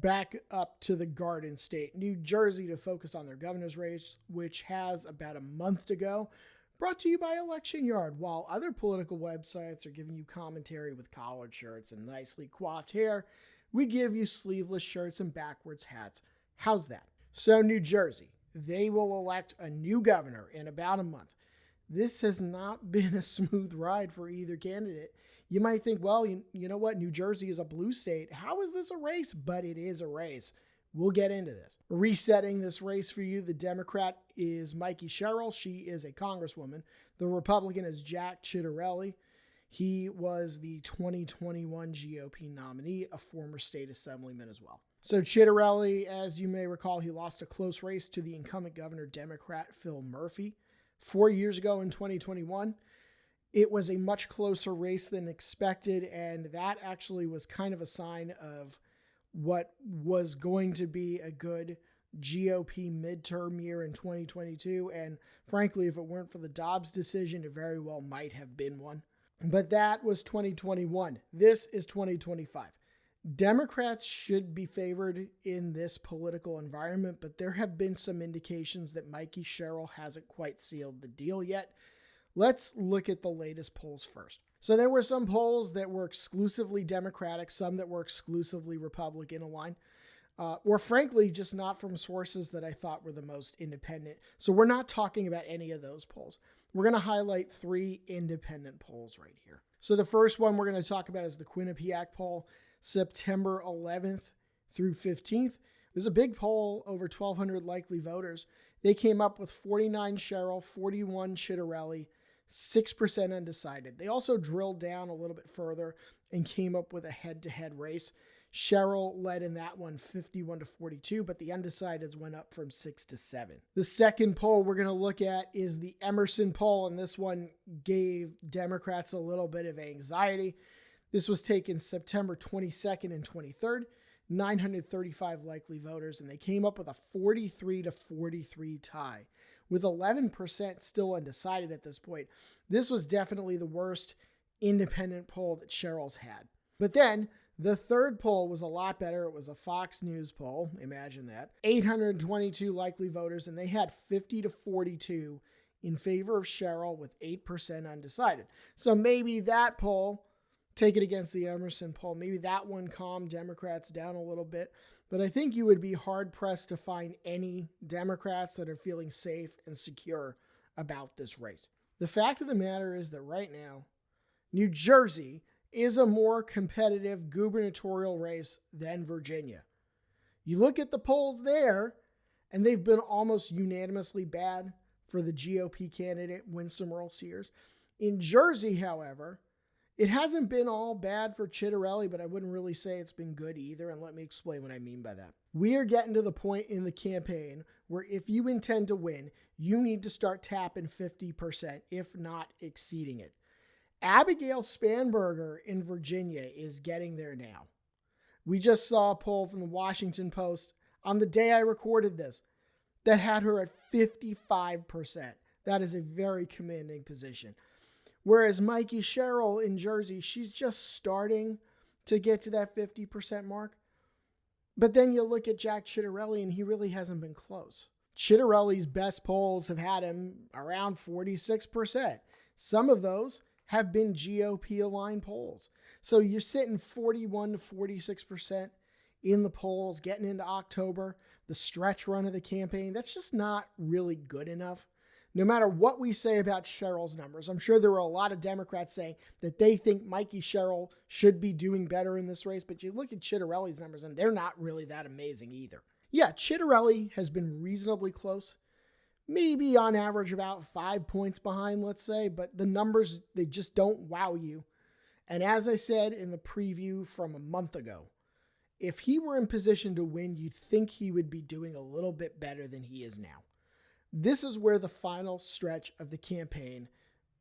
back up to the Garden State, New Jersey, to focus on their governor's race, which has about a month to go. Brought to you by Election Yard. While other political websites are giving you commentary with collared shirts and nicely coiffed hair, we give you sleeveless shirts and backwards hats. How's that? So New Jersey, they will elect a new governor in about a month. This has not been a smooth ride for either candidate. You might think, well, you know what? New Jersey is a blue state. How is this a race? But it is a race. We'll get into this. Resetting this race for you, the Democrat is Mikey Sherrill. She is a congresswoman. The Republican is Jack Ciattarelli. He was the 2021 GOP nominee, a former state assemblyman as well. So Ciattarelli, as you may recall, he lost a close race to the incumbent governor, Democrat Phil Murphy. 4 years ago in 2021, it was a much closer race than expected, and that actually was kind of a sign of what was going to be a good GOP midterm year in 2022. And frankly, if it weren't for the Dobbs decision, it very well might have been one. But that was 2021. This is 2025. Democrats should be favored in this political environment, but there have been some indications that Mikey Sherrill hasn't quite sealed the deal yet. Let's look at the latest polls first. So there were some polls that were exclusively Democratic, some that were exclusively Republican aligned, or frankly, just not from sources that I thought were the most independent. So we're not talking about any of those polls. We're going to highlight 3 independent polls right here. So the first one we're going to talk about is the Quinnipiac poll, September 11th through 15th. It was a big poll, over 1,200 likely voters. They came up with 49 Sherrill, 41 Ciattarelli, 6% undecided. They also drilled down a little bit further and came up with a head-to-head race. Sherrill led in that one 51-42, but the undecideds went up from 6-7. The second poll we're going to look at is the Emerson poll, and this one gave Democrats a little bit of anxiety. This was taken September 22nd and 23rd, 935 likely voters, and they came up with a 43-43 tie, with 11% still undecided at this point. This was definitely the worst independent poll that Sherrill's had. But then the third poll was a lot better. It was a Fox News poll. Imagine that. 822 likely voters, and they had 50-42 in favor of Sherrill with 8% undecided. So maybe that poll, take it against the Emerson poll, maybe that one calmed Democrats down a little bit. But I think you would be hard-pressed to find any Democrats that are feeling safe and secure about this race. The fact of the matter is that right now, New Jersey is a more competitive gubernatorial race than Virginia. You look at the polls there, and they've been almost unanimously bad for the GOP candidate, Winsome Earl-Sears. In Jersey, however, it hasn't been all bad for Ciattarelli, but I wouldn't really say it's been good either, and let me explain what I mean by that. We are getting to the point in the campaign where if you intend to win, you need to start tapping 50%, if not exceeding it. Abigail Spanberger in Virginia is getting there now. We just saw a poll from the Washington Post on the day I recorded this that had her at 55%. That is a very commanding position. Whereas Mikey Sherrill in Jersey, she's just starting to get to that 50% mark. But then you look at Jack Ciattarelli, and he really hasn't been close. Ciattarelli's best polls have had him around 46%. Some of those have been GOP-aligned polls. So you're sitting 41-46% in the polls, getting into October, the stretch run of the campaign. That's just not really good enough. No matter what we say about Sherrill's numbers, I'm sure there were a lot of Democrats saying that they think Mikey Sherrill should be doing better in this race, but you look at Ciattarelli's numbers, and they're not really that amazing either. Yeah, Ciattarelli has been reasonably close, maybe on average about 5 points behind, let's say, but the numbers, they just don't wow you. And as I said in the preview from a month ago, if he were in position to win, you'd think he would be doing a little bit better than he is now. This is where the final stretch of the campaign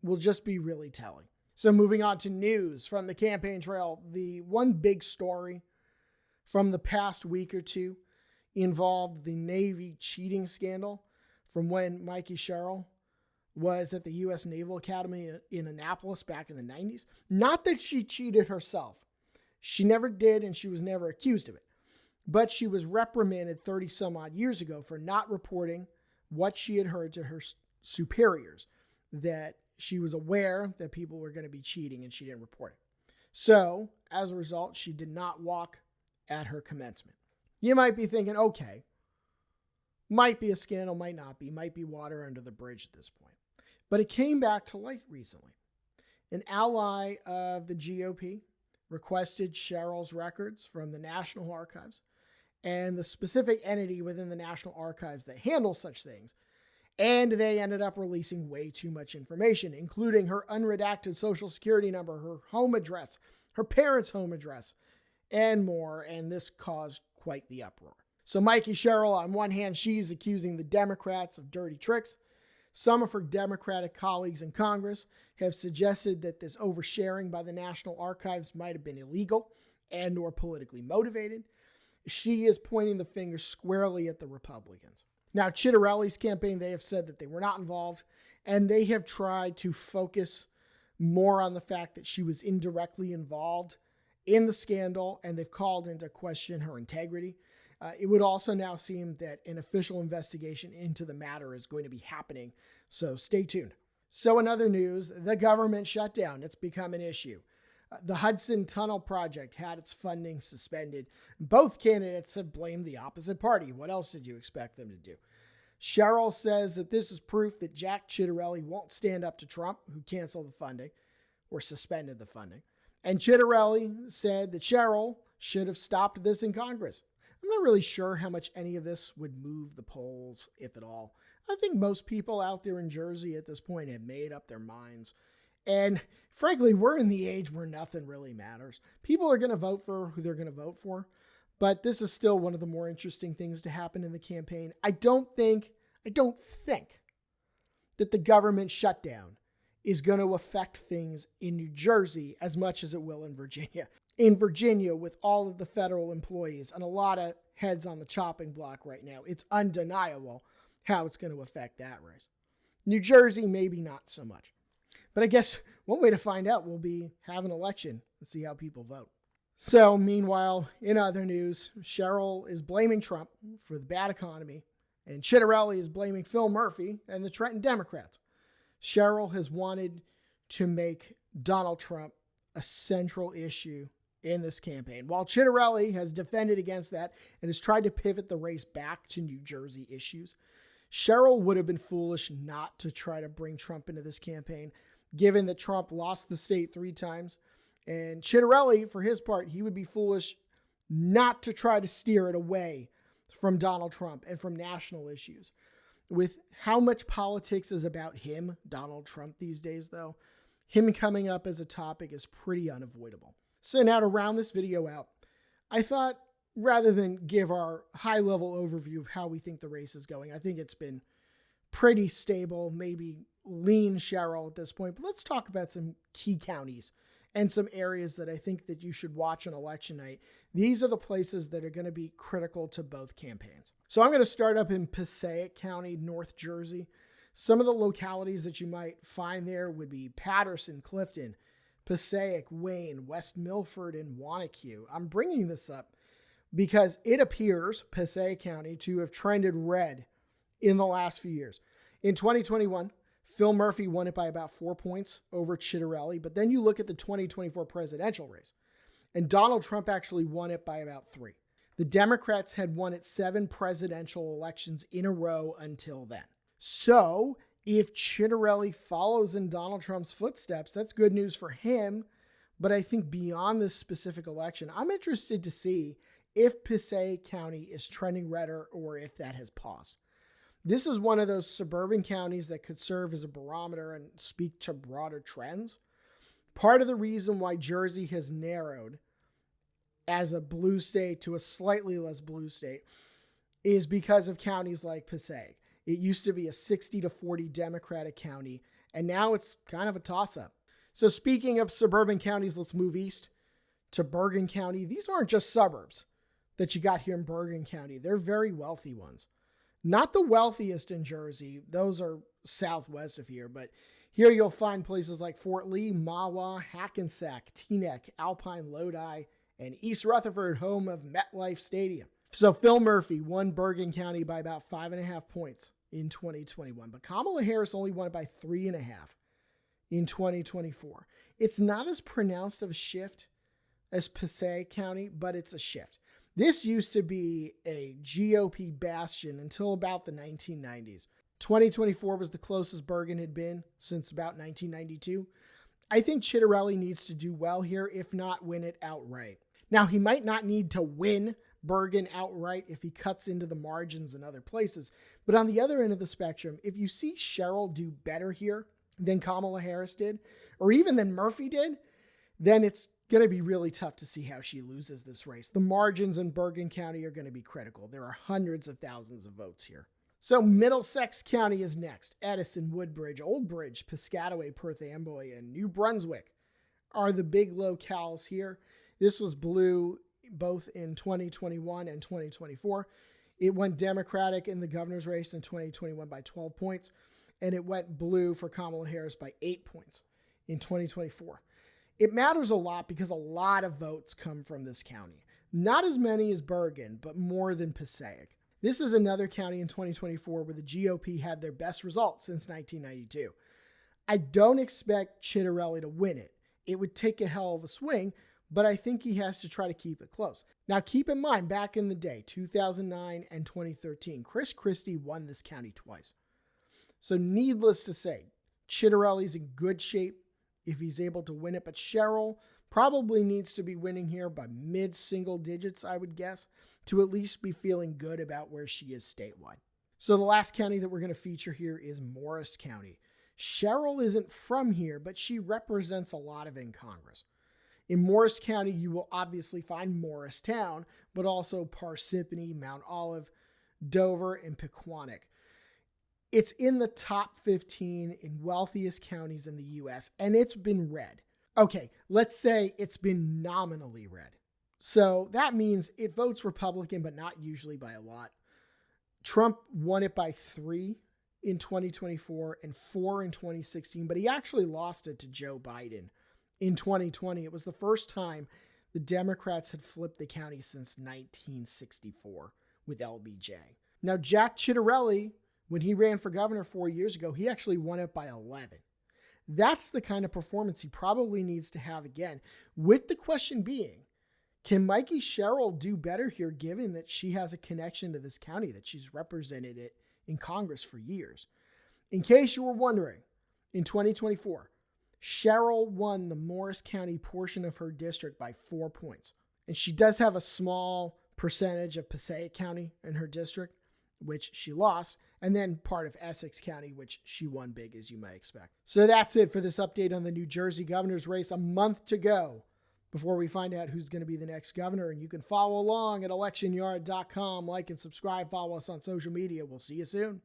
will just be really telling. So moving on to news from the campaign trail, the one big story from the past week or two involved the Navy cheating scandal from when Mikey Sherrill was at the U.S. Naval Academy in Annapolis back in the 90s. Not that she cheated herself. She never did, and she was never accused of it. but she was reprimanded 30 some odd years ago for not reporting what she had heard to her superiors, that she was aware that people were going to be cheating and she didn't report it. So, as a result, she did not walk at her commencement. You might be thinking, okay, might be a scandal, might not be, might be water under the bridge at this point. But it came back to light recently. An ally of the GOP requested Cheryl's records from the National Archives and the specific entity within the National Archives that handles such things. And they ended up releasing way too much information, including her unredacted social security number, her home address, her parents' home address, and more. And this caused quite the uproar. So Mikey Sherrill, on one hand, she's accusing the Democrats of dirty tricks. Some of her Democratic colleagues in Congress have suggested that this oversharing by the National Archives might have been illegal and or politically motivated. She is pointing the finger squarely at the Republicans. Now, Chitterelli's campaign, they have said that they were not involved, and they have tried to focus more on the fact that she was indirectly involved in the scandal, and they've called into question her integrity. It would also now seem that an official investigation into the matter is going to be happening, so stay tuned. So in other news, the government shutdown, it's become an issue. The Hudson Tunnel Project had its funding suspended. Both candidates have blamed the opposite party. What else did you expect them to do? Sherrill says that this is proof that Jack Ciattarelli won't stand up to Trump, who canceled the funding or suspended the funding. And Ciattarelli said that Sherrill should have stopped this in Congress. I'm not really sure how much any of this would move the polls, if at all. I think most people out there in Jersey at this point have made up their minds. And frankly, we're in the age where nothing really matters. People are going to vote for who they're going to vote for. But this is still one of the more interesting things to happen in the campaign. I don't think that the government shutdown is going to affect things in New Jersey as much as it will in Virginia. In Virginia, with all of the federal employees and a lot of heads on the chopping block right now, it's undeniable how it's going to affect that race. New Jersey, maybe not so much. But I guess one way to find out will be have an election and see how people vote. So, meanwhile, in other news, Sherrill is blaming Trump for the bad economy, and Ciattarelli is blaming Phil Murphy and the Trenton Democrats. Sherrill has wanted to make Donald Trump a central issue in this campaign, while Ciattarelli has defended against that and has tried to pivot the race back to New Jersey issues. Sherrill would have been foolish not to try to bring Trump into this campaign, given that Trump lost the state 3 times. And Ciattarelli, for his part, he would be foolish not to try to steer it away from Donald Trump and from national issues. With how much politics is about him, Donald Trump, these days, though, him coming up as a topic is pretty unavoidable. So now to round this video out, I thought rather than give our high-level overview of how we think the race is going, I think it's been pretty stable, maybe lean Sherrill at this point, but let's talk about some key counties and some areas that I think that you should watch on election night. These are the places that are going to be critical to both campaigns. So I'm going to start up in Passaic County, North Jersey. Some of the localities that you might find there would be Patterson, Clifton, Passaic, Wayne, West Milford, and Wanacue. I'm bringing this up because it appears Passaic County to have trended red in the last few years. In 2021, Phil Murphy won it by about 4 points over Ciattarelli, but then you look at the 2024 presidential race, and Donald Trump actually won it by about 3. The Democrats had won it 7 presidential elections in a row until then. So if Ciattarelli follows in Donald Trump's footsteps, that's good news for him. But I think beyond this specific election, I'm interested to see if Passaic County is trending redder or if that has paused. This is one of those suburban counties that could serve as a barometer and speak to broader trends. Part of the reason why Jersey has narrowed as a blue state to a slightly less blue state is because of counties like Passaic. It used to be a 60-40 Democratic county, and now it's kind of a toss-up. So speaking of suburban counties, let's move east to Bergen County. These aren't just suburbs that you got here in Bergen County. They're very wealthy ones. Not the wealthiest in Jersey. Those are southwest of here, but here you'll find places like Fort Lee, Mahwah, Hackensack, Teaneck, Alpine, Lodi, and East Rutherford, home of MetLife Stadium. So Phil Murphy won Bergen County by about 5.5 points in 2021, but Kamala Harris only won it by 3.5 in 2024. It's not as pronounced of a shift as Passaic County, but it's a shift. This used to be a GOP bastion until about the 1990s. 2024 was the closest Bergen had been since about 1992. I think Chitterelli needs to do well here, if not win it outright. Now, he might not need to win Bergen outright if he cuts into the margins in other places. But on the other end of the spectrum, if you see Cheryl do better here than Kamala Harris did, or even than Murphy did, then it's going to be really tough to see how she loses this race. The margins in Bergen County are going to be critical. There are hundreds of thousands of votes here. So Middlesex County is next. Edison, Woodbridge, Old Bridge, Piscataway, Perth Amboy, and New Brunswick are the big locales here. This was blue both in 2021 and 2024. It went Democratic in the governor's race in 2021 by 12 points, and it went blue for Kamala Harris by 8 points in 2024. It matters a lot because a lot of votes come from this county. Not as many as Bergen, but more than Passaic. This is another county in 2024 where the GOP had their best results since 1992. I don't expect Chitterelli to win it. It would take a hell of a swing, but I think he has to try to keep it close. Now, keep in mind, back in the day, 2009 and 2013, Chris Christie won this county twice. So needless to say, Chitterelli's in good shape if he's able to win it, but Cheryl probably needs to be winning here by mid-single digits, I would guess, to at least be feeling good about where she is statewide. So the last county that we're going to feature here is Morris County. Cheryl isn't from here, but she represents a lot of in Congress. In Morris County, you will obviously find Morristown, but also Parsippany, Mount Olive, Dover, and Pequannock. It's in the top 15 in wealthiest counties in the U.S., and it's been red. Okay, let's say it's been nominally red. So that means it votes Republican, but not usually by a lot. Trump won it by 3 in 2024 and 4 in 2016, but he actually lost it to Joe Biden in 2020. It was the first time the Democrats had flipped the county since 1964 with LBJ. Now, Jack Chitterelli, when he ran for governor 4 years ago, he actually won it by 11. That's the kind of performance he probably needs to have again, with the question being, can Mikey Sherrill do better here given that she has a connection to this county, that she's represented it in Congress for years? In case you were wondering, in 2024, Sherrill won the Morris County portion of her district by 4 points. And she does have a small percentage of Passaic County in her district, which she lost, and then part of Essex County, which she won big, as you might expect. So that's it for this update on the New Jersey governor's race. A month to go before we find out who's going to be the next governor. And you can follow along at electionyard.com. Like and subscribe. Follow us on social media. We'll see you soon.